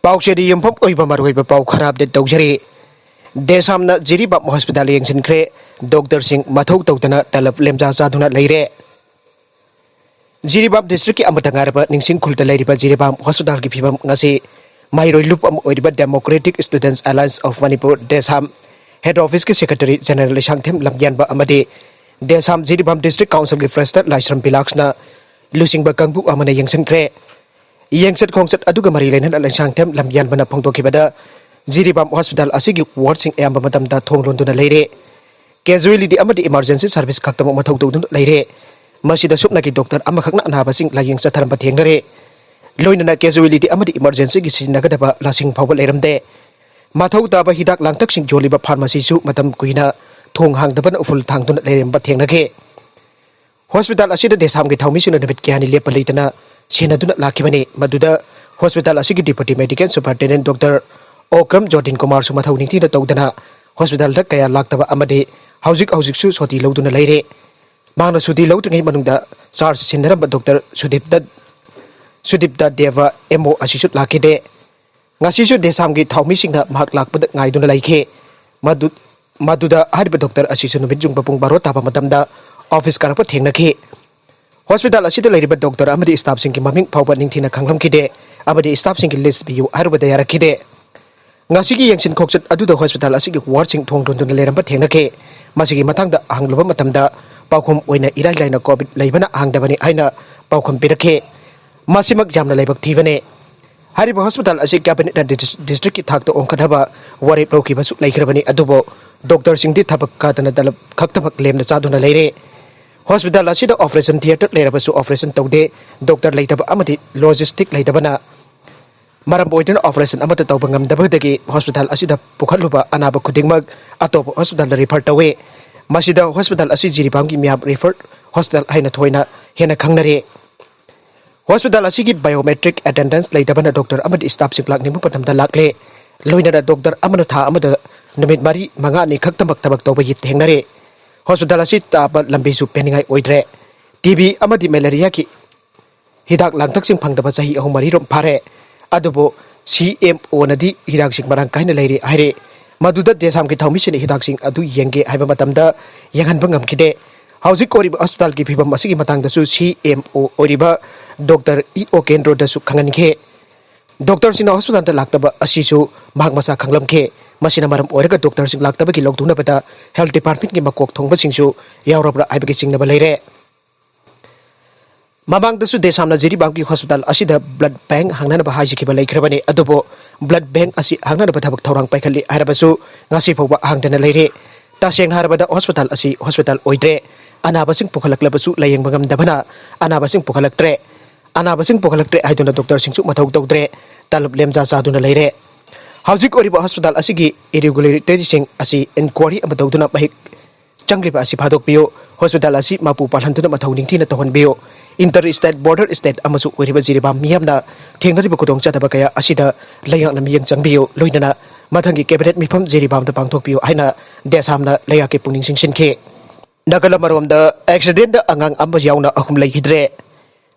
Pauxedi Yumpum Uibamaruiba Pau Kharab de Dogeri. DESAM Jiribam Hospital Yengsinkhre, Docter Sing mthou toudana Tolop Lemja chaduna Leirmle. Jiribam District Matangda Aranba pao Jiribam Hospital Gipibam Ngasi, Mairoi Lupam Oiba Democratic Students Alliance of Manipur, DESAM, Head Office Secretary General tmlabadagi Amade, DESAM Jiribam District Council Gifresta Leirmle Pilaksna, Lusing Bakangbu Amana Yengsinkhre. Yengset Kongset Aduga Marilen and Shantem Lamyan Bana Pongto Kibada, Jiribam Hospital Asigi Wardsing Amba Matamda Tonglunduna Leire. Casually the Amadi Emergency Service Kaktam Mthou Leire. Masida Supnaki Doctor Amakana Nabasing Laying Sataram Patengre. Loinana casually the Amadi Emergency Gissinagadaba Lasing Power Leirmle. Mthou Daba Hidak Langtaxing Joliba Pharmacy Su Matam Quina, Tong Hang the Ban Full Tangdun Leirm Patengake. Hospital Asida DESAM get mission and a bit Kiani Lepalitana. Sinaduna Lakimani, Maduda, Hospital Asigi Deputy Medical Superintendent Docter Okram Jordan Kumar Sumathou the Toudana, Hospital Kaya Laktaba Amade, Housing Su Soti Loduna Leire, Mana Sudi Lotuni Manunda, SARS Sinderamba Doctor Sudipda Deva Mo Asisut Lakide, Nasisu DESAM get how missing the Mark Lakpad Naiduna Lake, Maduda Harba Doctor Asisun Bijung Papung Barota Matamda, Office Karapa Tenake. Hospital Asida Lady Doctor Amadi staff sinking Maming Power Nintina Kangam Kide, Amadi staff sinking list view Arba de Arakide. Nasigi Yengsinkhre Adu the Hospital Asigi watching Tonglun to the Leirmle Tenake, Masigi Matangda Aranba Matamda, Paukum Wina Iralina Covid Labana Angdabani haina, Paukum Pirake, Masimak Jamna Labak Tivane. Hariba Hospital Asig Cabinet District Takto Onkadaba, Wari Prokibasu Leikhidre Adubo, Doctor Singdi Tabakatana Kaktamak Lem the Chaduna Leire. Hospital Asida Operation Theatre Leirabasu Operation Toude, Docter Leitaba Amati, Logistic Leitabana Maramboidan Operation Amata Taubangam Dabadagi, Hospital Asida Pukaluba, Anaba Kudingmag, Atop Hospital report away. Masida Hospital Asiji Bangi Miab referred, Hospital Haina Toina, Hena Kangnare. Hospital Asigi Biometric Attendance Leitabana Doctor Amadi Staff Simplak Nimupatam the Lakle, Loina Doctor Amanata Amada, Namid Mari, Mangani Kaktamak Tabak Toba Yit Hengare. Hospital Asita but Lambisu Penningai Oidre, TB Amadi Malaria ki Hidak Lantaxing Pangdaba Chahi Ahumarirum Pare, Adobo, CMO Nadi, Hidak Sing Marang Kaina Lady Ire, Maduda DESAM Kitau Mission Hidak Sing Adu Yenge Ibamatamda, Yangan Bangam Kide, Housing Oriba Hospital Gipiba Masigi Matangda Su CMO Oriba, Docter E.O. Kendro da Su Kanganke, Doctors in Hospital Laktaba Asisu, Magmasa Kanglamke. Masina maram orega doctors in Laktaba ki logduna bata health department ki makok thongba singsu yaurabra aibagi singnaba leire mamang dasu DESAM na Jiribam ki hospital asida blood bank hangnanaba hajikiba leikhrebani adubo blood bank asi hangnanaba thabak thorang paikhali harabasu ngasi phawba hangdana leire taseng harabada hospital asi hospital oidre anabasing pukhalaklabasu layeng bangam dabana anabasing pukhalaktre haiduna doctor singsu mathou tawdre Tolop Lemja chaduna leire Housing Oriba Hospital Asigi irregularities Asi inquiry Amadona Mahik Changliba Asi Padok Bio, Hospital Asi Mapu Palantuna Mathoning Tina Tohan Bio, Interstate Border State Amasu Oriba Jiribam Miamna, Tinglariba Khudongthiba Thoudok Asida, Layang Namiyang Changbio, Loinana, Matangi Cabinet Mipam Jiribam the Pangtokpio, haina, DESAM Layaki Puning Singsinke. Nagalamarom the accident Angang yaona Leikhidre.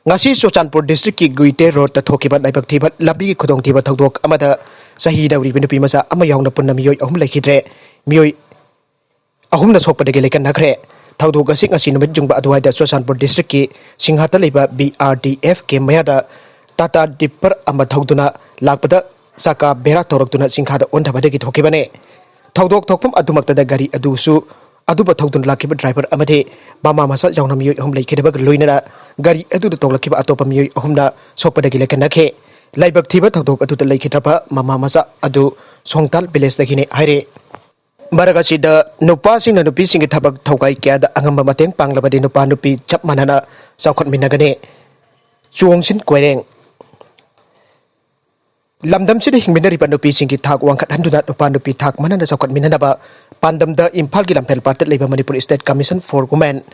Ngasi Sochanpur District ki Guite Road the Thokibat Laibaktiba, Lambigi Khudongthiba Thoudok Amada, Chahi Pimasa, Amayauna Punamio, Leikhidre, Mioi Ahumna Sopa de knkhre, Thoudok Sing Asinumit Jumba Adwaida Sochanpur District ki, Singhata Liba BRDF ke Mayada, Tata Dipper Amathauduna, Lakpada, Saka Bera Torokuna Singhata Ontabadagi Thokibane, Thoudok Tokum Adumakta the Gari Adusu. Aduba Thoudun Lakiba driver Amade, Bama Masa Jauna Mio Home Leikhidre Luina, Gari Adu the Tolakiba Atopa Mio Humna, Sopa de Gilekanake, Laibaktiba Thoudok Adu the Leikhidre, Mama Masa Adu, Songtal Biles Lakine Hire. Baragasi the no passing and no piecing it tabak Tokai Gad, Angamba Mateng Panglabadi no Panupi, Chapmanana, Saukot Minagane, Chuongsin Quereng. Lamdam City Himinari Panupi Sinki Tag one cat under that Panupi Tag Manana Saukot Minanaba, Pandam the Impalgi Lampel Party Labor Manipur State Commission for Women.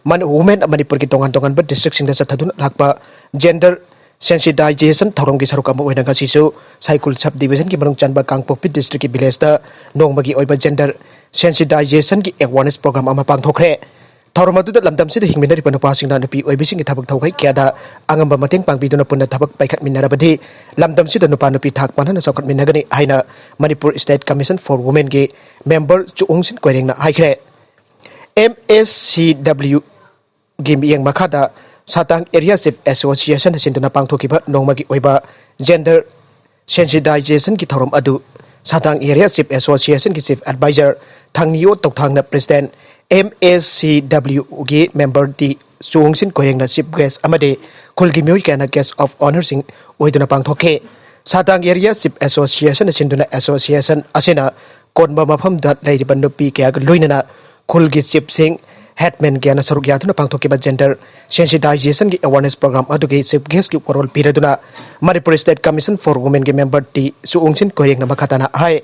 Women a Manipur Kitongan but districts in the Satadun Lakpa, gender sensitization, Torongi Sarukama Wenagasisu, cycle subdivision Kimarung Chanba Kangpopi District Bilesta, Nongmagi Oiba gender sensitization awareness program Amapang Thokhre. थौरम अदुदा लमदम सिदा हिंगमिनरिबा नुपासिंगना नुपी ओइबिसिंग थबक थौgai क्यादा अंगamba mateng pangbiduna punna thabak paikhatminarabadi lamdam sida nupa nupi thak panhana sokhatminagani haina Manipur State Commission for Women ge member chuungsin koirengna haikre MSCW ge miyang makhada Satang Area Chief Association sinduna pangthokiba nongmagi oiba gender sensitization ki thorom adu Satang Area Chief Association ki Chief Advisor Thangniyo Tokthangna President MSCW ge member di chuungsin koirengna chief guest amade khulgi miyoi kana guest of honor sing oiduna pangthoke Satang Area Chief Association sinduna association asina konba mafam da leiriba nupi kya ga loinana khulgi chief sing headman gyana saruk yathuna pangthokiba gender sensitization gi awareness program adugi chief guest ki role piraduna Manipur State Commission for Women ge member di chuungsin koirengna makhatana hai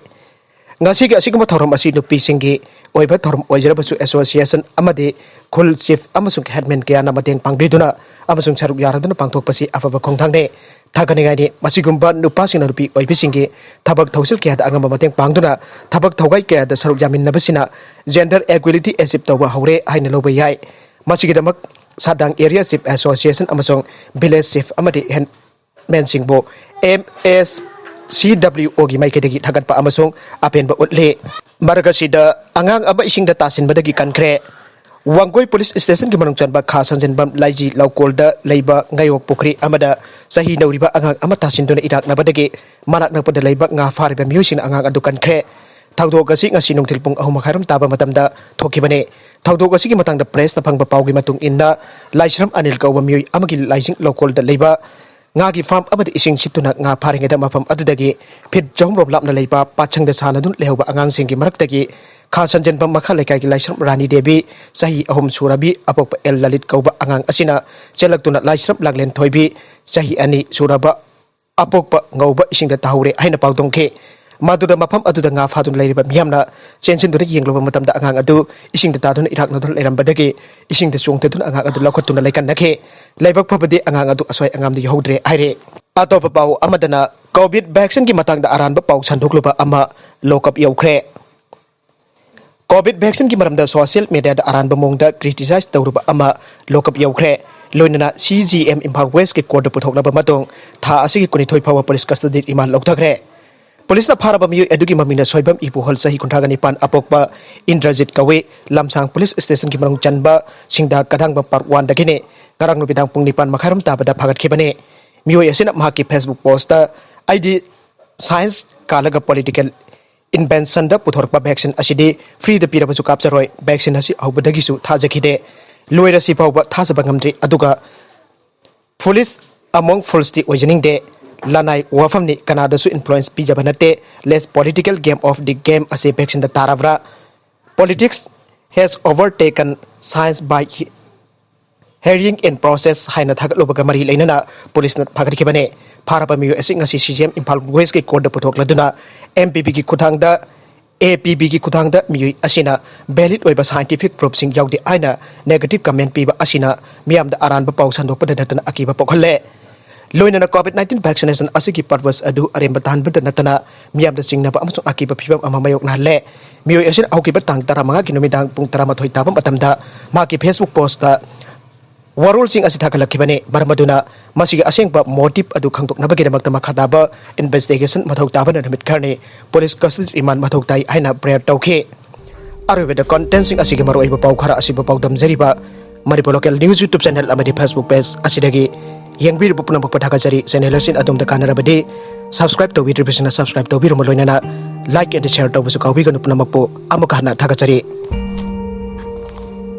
ngasi gi asiguma thorom asi nupi singi oiba thorom oijarabasu association amade khul chief amasung headman gyana mateng pangbiduna amasung saruk yaraduna pangthokpasi afaba khongthangne thagani ni masigumba nupa singna nupi oibisingi thabak thausil kya da angamba mateng pangduna thabak thaugai kya da saruk yamin nabasina gender equality achieve tawba haure haina loba yai masigi damak Sadang Area Chief Association amasung village chief amade headman singbo CWO gi maikadagi thagat pa amasung apen ba utle margasida angang aba Esingda tasin badagi knkhre Wangoi Police Station gi manung chanba kha sanjenbam laiji laukolda leiba ngayo pokri amada Chahi nauriba angang ama tasin dona irak na badagi manak na pada leiba nga fariba musin angang adu knkhre Thoudok asi ngasi nungthil pung 3:00 taba matamda thokibane Thoudok asi gi matangda press na phangba pawgi matung inna laisram anil kawba miyoi amagi laising laukolda leiba ngagi farm amadi ising situna nga pharingeda mafam adudagi phit jomrob lapna leiba pachangda sanadun lehba angang singi maraktagi kha sanjenbam makha lekai gi laisram rani devi Chahi ahum surabi apok el lalit kauba angang asina chelaktuna laisram laglen thoibi Chahi ani suraba apok ngauba Esingda tahoure haina pawdongke maduda mafam aduda nga phadun leiriba miyamna chensin duna yengloba matamda angang adu Esingda tadun irak nadul leirambadagi Esingda chungtedun angang adu lakhotuna leikan nakhe leibak phabadi angang adu aswai angam di yohdre aire atopa pau amadana covid vaccine ki matangda Aranba pao semdokluba ama Lockup Youkhre covid vaccine ki maramda social media da Aranba mongda criticize tawruba ama Lockup Youkhre loinana CGM Imphal West ki court puthoknaba matong tha asigi kunithoi phawa police custody iman lokthakre Police na pharaba miyo edugi mamina soibam ipuhol Chahi 35 apokpa Indrajit kawe lamsang police station ki manung chanba singda kadangba part 1 dagine ngarang nubidang pung 9 makharam tabada phagat khibane miyo asina mahaki Facebook post ta ID science kalaga political invention da puthorpa vaccine asidi free da pirabu su kapcharoi vaccine asi aubadagi su thajakhide loira si pawba thajaba ngamdri aduga police among full stick oijening de lanai wafamni Canada su influence pijaba nate less political game of the game ase vaccine da taravra politics has overtaken science by hearing in process haina thagalobaga mari leinana police na phagari pharaba miyo asing asi CGM Imphal West ke court da puthokladuna MPP ki kuthangda APB ki kuthangda miyo asina valid oiba scientific proof sing yaudi aina negative comment piba asina miyamda Aranba pao semdokpa natana akiba pokhalle loinana COVID-19 vaccination asigi purpose adu aremba tanbada natana miyamda singnaba amasung akiba phibam ama mayok na le miyo asin aukiba tang 15 ki numidang pung 13 tabam matamda maki Facebook post ta warul sing asi thakalakibane marmaduna masiga asengba motive adu khangtok nabagi damakta makhadaba investigation mathau tabana namit kharne police custody iman mathau tai aina prayer tauke arweda content sing asigi maru aiba pau khara asiba pau damjariba Manipur local news YouTube channel amadi Facebook page asidagi yengbiru pupuna pagpathakajari channel asin adumda kanarabadi subscribe to video subscribe to biru maloinana like and share to busu kawbi ganu punamakpo amukahna thakajari